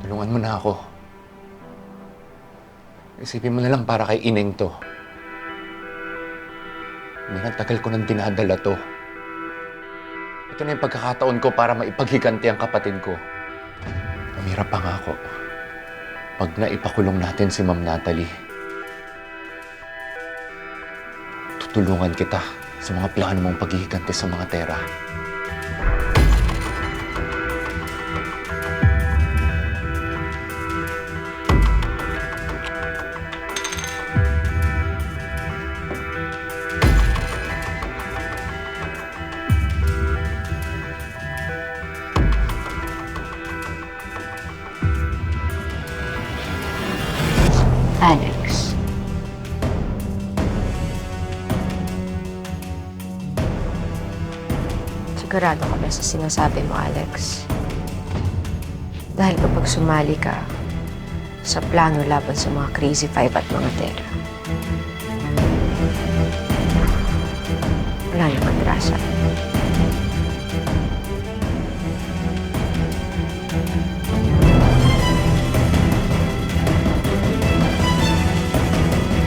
Tulungan mo na ako. Isipin mo na lang para kay Ineng to. Ang tagal ko nang dinadala to. Ito na yung pagkakataon ko para maipaghiganti ang kapatid ko. Tumira pa nga ako. Pag naipakulong natin si Ma'am Natalie, tutulungan kita sa mga plano mong paghihiganti sa mga tera. Alex. Sigurado ka ba sa sinasabi mo, Alex? Dahil kapag sumali ka sa plano laban sa mga Crazy Five at mga Tera, wala nang atrasan.